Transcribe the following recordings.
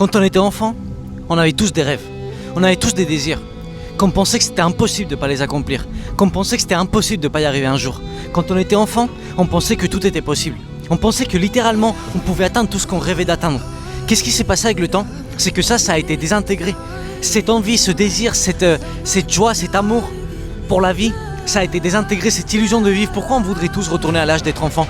Quand on était enfant, on avait tous des rêves, on avait tous des désirs, qu'on pensait que c'était impossible de ne pas les accomplir, qu'on pensait que c'était impossible de ne pas y arriver un jour. Quand on était enfant, on pensait que tout était possible. On pensait que littéralement, on pouvait atteindre tout ce qu'on rêvait d'atteindre. Qu'est-ce qui s'est passé avec le temps? C'est que ça a été désintégré. Cette envie, ce désir, cette joie, cet amour pour la vie, ça a été désintégré, cette illusion de vivre. Pourquoi on voudrait tous retourner à l'âge d'être enfant?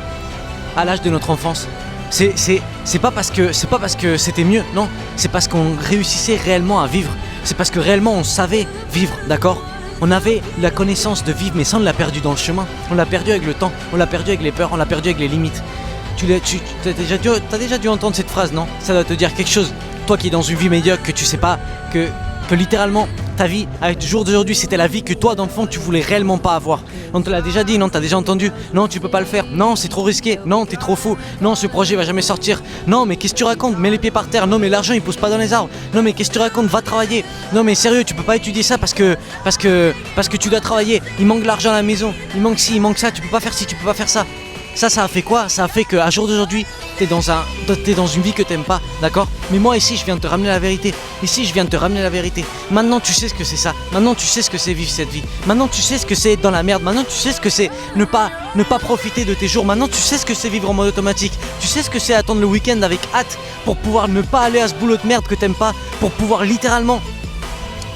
À l'âge de notre enfance? C'est pas parce que c'était mieux, non. C'est parce qu'on réussissait réellement à vivre. C'est parce que réellement on savait vivre, d'accord? On avait la connaissance de vivre, mais ça on l'a perdu dans le chemin. On l'a perdu avec le temps, on l'a perdu avec les peurs, on l'a perdu avec les limites. T'as déjà dû entendre cette phrase, non? Ça doit te dire quelque chose. Toi qui es dans une vie médiocre, que tu sais pas, que littéralement ta vie, avec le jour d'aujourd'hui, c'était la vie que toi d'enfant tu voulais réellement pas avoir. On te l'a déjà dit, non? T'as déjà entendu? Non, tu peux pas le faire. Non, c'est trop risqué. Non, t'es trop fou. Non, ce projet va jamais sortir. Non, mais qu'est-ce que tu racontes? Mets les pieds par terre. Non, mais l'argent il pousse pas dans les arbres. Non, mais qu'est-ce que tu racontes? Va travailler. Non, mais sérieux, tu peux pas étudier ça parce que tu dois travailler. Il manque de l'argent à la maison. Il manque ci, il manque ça. Tu peux pas faire ci, tu peux pas faire ça. Ça a fait quoi? Ça a fait qu'à jour d'aujourd'hui, t'es dans une vie que t'aimes pas, d'accord? Mais moi ici, je viens de te ramener la vérité. Ici, je viens de te ramener la vérité. Maintenant, tu sais ce que c'est ça. Maintenant, tu sais ce que c'est vivre cette vie. Maintenant, tu sais ce que c'est être dans la merde. Maintenant, tu sais ce que c'est ne pas profiter de tes jours. Maintenant, tu sais ce que c'est vivre en mode automatique. Tu sais ce que c'est attendre le week-end avec hâte pour pouvoir ne pas aller à ce boulot de merde que t'aimes pas, pour pouvoir littéralement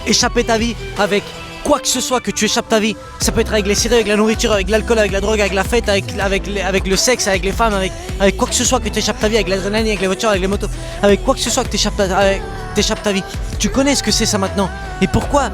échapper ta vie avec quoi que ce soit, que tu échappes ta vie. Ça peut être avec les séries, avec la nourriture, avec l'alcool, avec la drogue, avec la fête, avec le sexe, avec les femmes, avec quoi que ce soit que tu échappes ta vie, avec l'adrénaline, avec les voitures, avec les motos, avec quoi que ce soit que tu échappes ta vie. Tu connais ce que c'est ça maintenant. Et pourquoi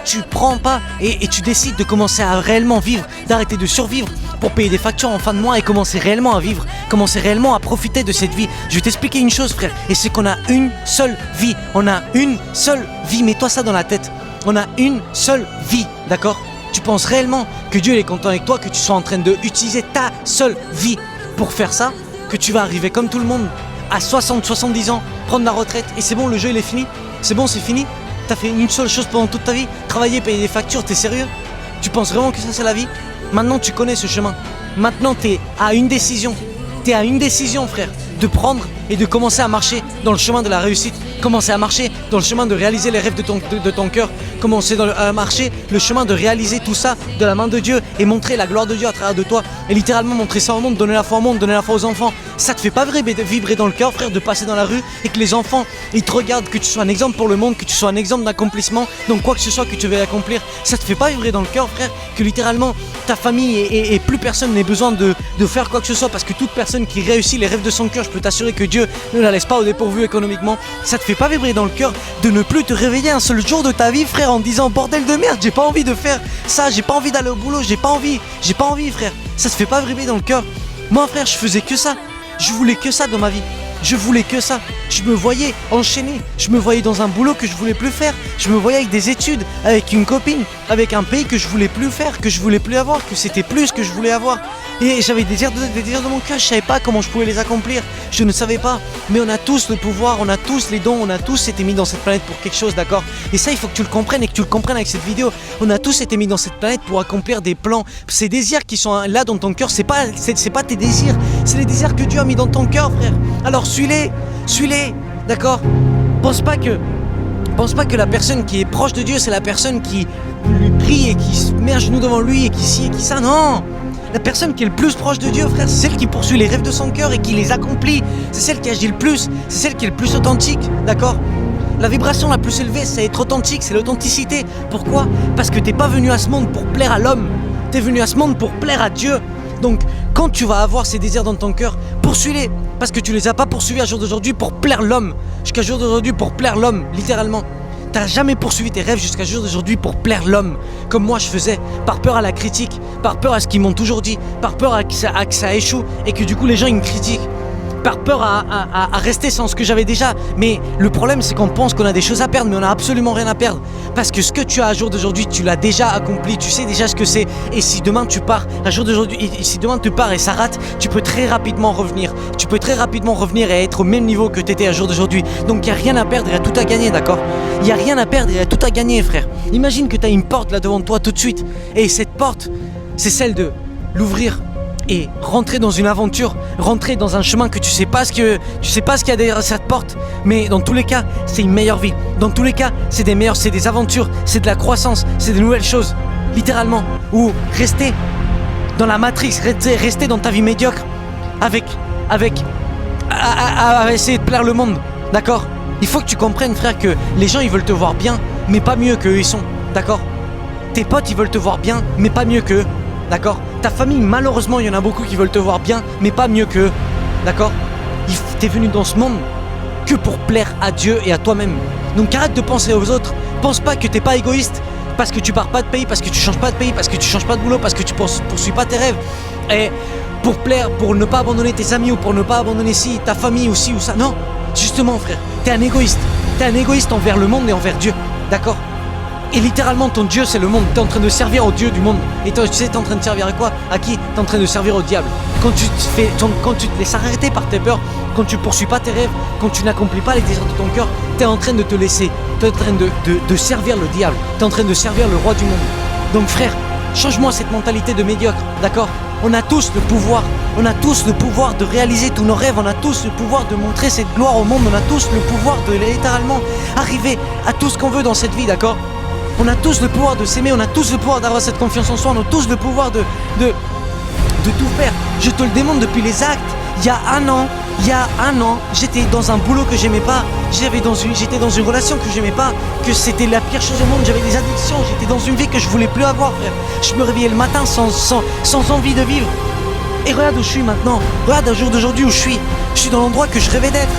tu prends pas et tu décides de commencer à réellement vivre, d'arrêter de survivre pour payer des factures en fin de mois et commencer réellement à vivre, commencer réellement à profiter de cette vie. Je vais t'expliquer une chose, frère, et c'est qu'on a une seule vie. On a une seule vie, mets-toi ça dans la tête. On a une seule vie, d'accord? Tu penses réellement que Dieu est content avec toi, que tu sois en train d'utiliser ta seule vie pour faire ça, que tu vas arriver comme tout le monde à 60, 70 ans, prendre la retraite et c'est bon, le jeu il est fini? C'est bon, c'est fini? T'as fait une seule chose pendant toute ta vie? Travailler, payer des factures, t'es sérieux? Tu penses vraiment que ça c'est la vie? Maintenant tu connais ce chemin. Maintenant t'es à une décision. T'es à une décision, frère, de prendre et de commencer à marcher dans le chemin de la réussite. Commencer à marcher dans le chemin de réaliser les rêves de ton cœur. Commencer à marcher le chemin de réaliser tout ça de la main de Dieu et montrer la gloire de Dieu à travers de toi. Et littéralement montrer ça au monde, donner la foi au monde, donner la foi aux enfants. Ça te fait pas vibrer dans le cœur, frère, de passer dans la rue et que les enfants, ils te regardent, que tu sois un exemple pour le monde, que tu sois un exemple d'accomplissement. Donc quoi que ce soit que tu veux accomplir, ça te fait pas vibrer dans le cœur, frère, que littéralement ta famille et plus personne n'ait besoin de faire quoi que ce soit parce que toute personne qui réussit les rêves de son cœur, je peux t'assurer que Dieu ne la laisse pas au dépourvu économiquement. Ça te fait pas vibrer dans le cœur de ne plus te réveiller un seul jour de ta vie, frère, en disant bordel de merde, j'ai pas envie de faire ça, j'ai pas envie d'aller au boulot, j'ai pas envie, frère. Ça te fait pas vibrer dans le cœur. Moi, frère, je faisais que ça. Je voulais que ça dans ma vie. Je voulais que ça. Je me voyais enchaîné. Je me voyais dans un boulot que je voulais plus faire. Je me voyais avec des études, avec une copine, avec un pays que je voulais plus faire, que je voulais plus avoir, que c'était plus ce que je voulais avoir. Et j'avais des désirs de mon cœur. Je savais pas comment je pouvais les accomplir. Je ne savais pas. Mais on a tous le pouvoir, on a tous les dons, on a tous été mis dans cette planète pour quelque chose, d'accord? Et ça, il faut que tu le comprennes et que tu le comprennes avec cette vidéo. On a tous été mis dans cette planète pour accomplir des plans. Ces désirs qui sont là dans ton cœur, c'est pas tes désirs. C'est les désirs que Dieu a mis dans ton cœur, frère. Alors suis-les, d'accord? Pense pas que la personne qui est proche de Dieu, c'est la personne qui lui prie et qui se met à genoux devant lui et qui ci et qui ça. Non! La personne qui est le plus proche de Dieu, frère, c'est celle qui poursuit les rêves de son cœur et qui les accomplit. C'est celle qui agit le plus, c'est celle qui est le plus authentique, d'accord? La vibration la plus élevée, c'est être authentique, c'est l'authenticité. Pourquoi? Parce que t'es pas venu à ce monde pour plaire à l'homme, t'es venu à ce monde pour plaire à Dieu. Donc, quand tu vas avoir ces désirs dans ton cœur, poursuis-les. Parce que tu les as pas poursuivis à jour d'aujourd'hui pour plaire l'homme. Jusqu'à jour d'aujourd'hui pour plaire l'homme, littéralement. T'as jamais poursuivi tes rêves jusqu'à jour d'aujourd'hui pour plaire l'homme, comme moi je faisais, par peur à la critique, par peur à ce qu'ils m'ont toujours dit, par peur à que ça échoue et que du coup les gens ils me critiquent. Par peur à rester sans ce que j'avais déjà. Mais le problème c'est qu'on pense qu'on a des choses à perdre, mais on n'a absolument rien à perdre. Parce que ce que tu as à jour d'aujourd'hui, tu l'as déjà accompli, tu sais déjà ce que c'est. Et si demain tu pars, à jour d'aujourd'hui, et si demain tu pars et ça rate, tu peux très rapidement revenir. Tu peux très rapidement revenir et être au même niveau que tu étais à jour d'aujourd'hui. Donc il n'y a rien à perdre, il y a tout à gagner, d'accord? Il n'y a rien à perdre, il y a tout à gagner, frère. Imagine que tu as une porte là devant toi tout de suite. Et cette porte, c'est celle de l'ouvrir et rentrer dans une aventure, rentrer dans un chemin que tu sais pas ce qu'il y a derrière cette porte, mais dans tous les cas, c'est une meilleure vie. Dans tous les cas, c'est des aventures, c'est de la croissance, c'est des nouvelles choses, littéralement. Ou rester dans la matrice, rester dans ta vie médiocre, à essayer de plaire le monde, d'accord? Il faut que tu comprennes, frère, que les gens ils veulent te voir bien, mais pas mieux qu'eux ils sont, d'accord? Tes potes ils veulent te voir bien, mais pas mieux qu'eux, d'accord? Ta famille, malheureusement, il y en a beaucoup qui veulent te voir bien, mais pas mieux qu'eux, d'accord? T'es venu dans ce monde que pour plaire à Dieu et à toi-même. Donc arrête de penser aux autres. Pense pas que t'es pas égoïste parce que tu pars pas de pays, parce que tu changes pas de pays, parce que tu changes pas de boulot, parce que tu poursuis pas tes rêves. Et pour plaire, pour ne pas abandonner tes amis ou pour ne pas abandonner ta famille ou ci ou ça. Non, justement, frère, t'es un égoïste. T'es un égoïste envers le monde et envers Dieu, d'accord? Et littéralement, ton Dieu, c'est le monde. T'es en train de servir au Dieu du monde. Et tu sais, t'es en train de servir à quoi? À qui? T'es en train de servir au diable. Quand tu te laisses arrêter par tes peurs, quand tu poursuis pas tes rêves, quand tu n'accomplis pas les désirs de ton cœur, t'es en train de te laisser. T'es en train de servir le diable. T'es en train de servir le roi du monde. Donc frère, change-moi cette mentalité de médiocre, d'accord? On a tous le pouvoir. On a tous le pouvoir de réaliser tous nos rêves. On a tous le pouvoir de montrer cette gloire au monde. On a tous le pouvoir de littéralement arriver à tout ce qu'on veut dans cette vie, d'accord? On a tous le pouvoir de s'aimer, on a tous le pouvoir d'avoir cette confiance en soi, on a tous le pouvoir de tout faire. Je te le démontre depuis les actes. Il y a un an, j'étais dans un boulot que j'aimais pas, j'étais dans une relation que j'aimais pas, que c'était la pire chose au monde, j'avais des addictions, j'étais dans une vie que je voulais plus avoir, frère. Je me réveillais le matin sans envie de vivre. Et regarde où je suis maintenant, regarde un jour d'aujourd'hui où je suis dans l'endroit que je rêvais d'être.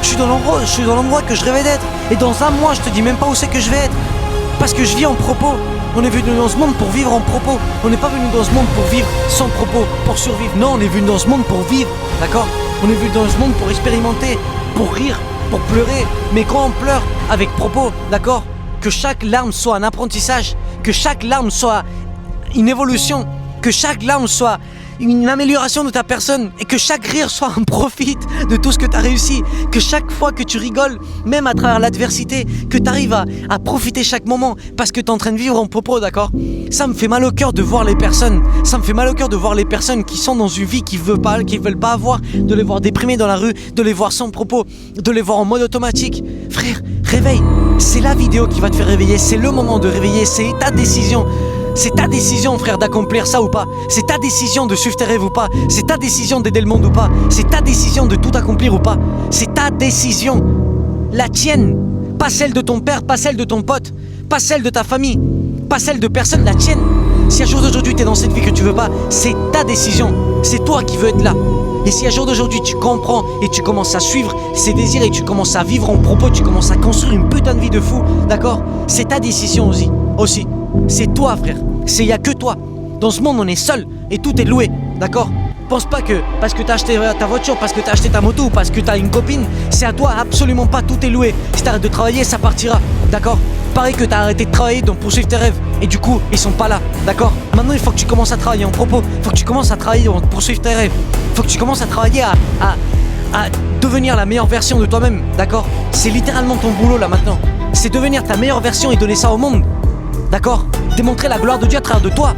Je suis dans l'endroit que je rêvais d'être. Et dans un mois, je te dis même pas où c'est que je vais être. Parce que je vis en propos. On est venu dans ce monde pour vivre en propos. On n'est pas venu dans ce monde pour vivre sans propos, pour survivre. Non, on est venu dans ce monde pour vivre, d'accord? On est venu dans ce monde pour expérimenter, pour rire, pour pleurer. Mais quand on pleure, avec propos, d'accord? Que chaque larme soit un apprentissage, que chaque larme soit une évolution, que chaque larme soit une amélioration de ta personne et que chaque rire soit un profit de tout ce que tu as réussi, que chaque fois que tu rigoles, même à travers l'adversité, que tu arrives à profiter chaque moment parce que tu es en train de vivre en propos, d'accord? Ça me fait mal au cœur de voir les personnes, qui sont dans une vie qu'ils veulent pas avoir, de les voir déprimés dans la rue, de les voir sans propos, de les voir en mode automatique. Frère, réveille, c'est la vidéo qui va te faire réveiller, c'est le moment de réveiller, c'est ta décision. C'est ta décision, frère, d'accomplir ça ou pas. C'est ta décision de suivre tes rêves ou pas. C'est ta décision d'aider le monde ou pas. C'est ta décision de tout accomplir ou pas. C'est ta décision. La tienne. Pas celle de ton père, pas celle de ton pote, pas celle de ta famille, pas celle de personne, la tienne. Si un jour d'aujourd'hui t'es dans cette vie que tu veux pas, c'est ta décision. C'est toi qui veux être là. Et si un jour d'aujourd'hui tu comprends et tu commences à suivre ces désirs et tu commences à vivre en propos, tu commences à construire une putain de vie de fou, d'accord? C'est ta décision aussi. C'est toi, frère. Il n'y a que toi. Dans ce monde, on est seul et tout est loué, d'accord? Pense pas que parce que t'as acheté ta voiture, parce que t'as acheté ta moto ou parce que t'as une copine, c'est à toi, absolument pas, tout est loué. Si t'arrêtes de travailler, ça partira, d'accord? Pareil que t'as arrêté de travailler, donc poursuivre tes rêves. Et du coup, ils sont pas là, d'accord? Maintenant, il faut que tu commences à travailler en propos. Il faut que tu commences à travailler pour poursuivre tes rêves. Il faut que tu commences à travailler à devenir la meilleure version de toi-même, d'accord? C'est littéralement ton boulot là maintenant. C'est devenir ta meilleure version et donner ça au monde. D'accord? Démontrer la gloire de Dieu à travers de toi.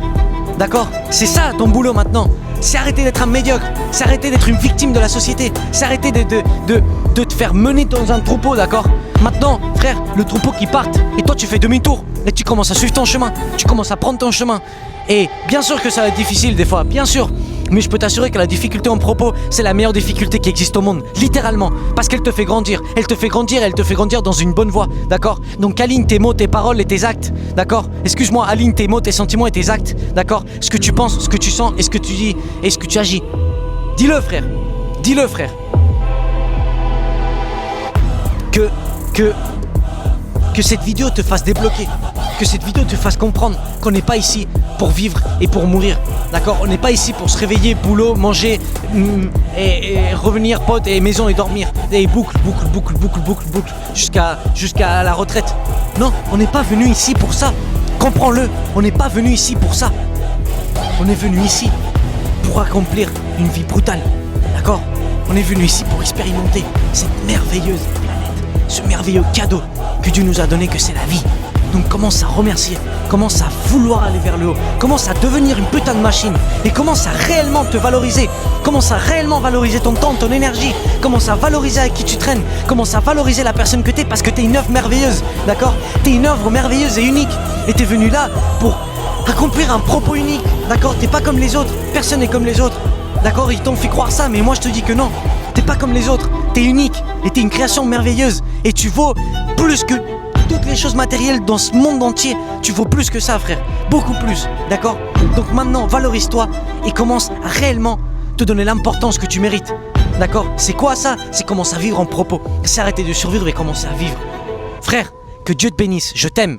D'accord? C'est ça ton boulot maintenant. C'est arrêter d'être un médiocre. C'est arrêter d'être une victime de la société. C'est arrêter de te faire mener dans un troupeau, d'accord? Maintenant, frère, le troupeau qui part et toi tu fais demi-tour. Et tu commences à suivre ton chemin. Tu commences à prendre ton chemin. Et bien sûr que ça va être difficile des fois, bien sûr. Mais je peux t'assurer que la difficulté en propos, c'est la meilleure difficulté qui existe au monde. Littéralement. Parce qu'elle te fait grandir. Elle te fait grandir dans une bonne voie. D'accord? Donc aligne tes mots, tes paroles et tes actes. D'accord? Excuse-moi, aligne tes mots, tes sentiments et tes actes. D'accord? Ce que tu penses, ce que tu sens et ce que tu dis et ce que tu agis. Dis-le, frère. Dis-le, frère. Que cette vidéo te fasse débloquer. Que cette vidéo te fasse comprendre qu'on n'est pas ici pour vivre et pour mourir. D'accord? On n'est pas ici pour se réveiller, boulot, manger et revenir, pote et maison et dormir. Et boucle jusqu'à la retraite. Non, on n'est pas venu ici pour ça. Comprends-le, on n'est pas venu ici pour ça. On est venu ici pour accomplir une vie brutale. D'accord? On est venu ici pour expérimenter cette merveilleuse planète, ce merveilleux cadeau que Dieu nous a donné, que c'est la vie. Donc commence à remercier, commence à vouloir aller vers le haut, commence à devenir une putain de machine et commence à réellement te valoriser, commence à réellement valoriser ton temps, ton énergie, commence à valoriser avec qui tu traînes, commence à valoriser la personne que t'es parce que t'es une œuvre merveilleuse, d'accord? T'es une œuvre merveilleuse et unique et t'es venu là pour accomplir un propos unique, d'accord? T'es pas comme les autres, personne n'est comme les autres, d'accord? Ils t'ont fait croire ça, mais moi je te dis que non, t'es pas comme les autres, t'es unique et t'es une création merveilleuse et tu vaux plus que toutes les choses matérielles dans ce monde entier. Tu vaux plus que ça, frère, beaucoup plus, d'accord? Donc maintenant, valorise-toi et commence à réellement te donner l'importance que tu mérites, d'accord? C'est quoi ça? C'est commencer à vivre en propos, c'est arrêter de survivre et commencer à vivre. Frère, que Dieu te bénisse, je t'aime.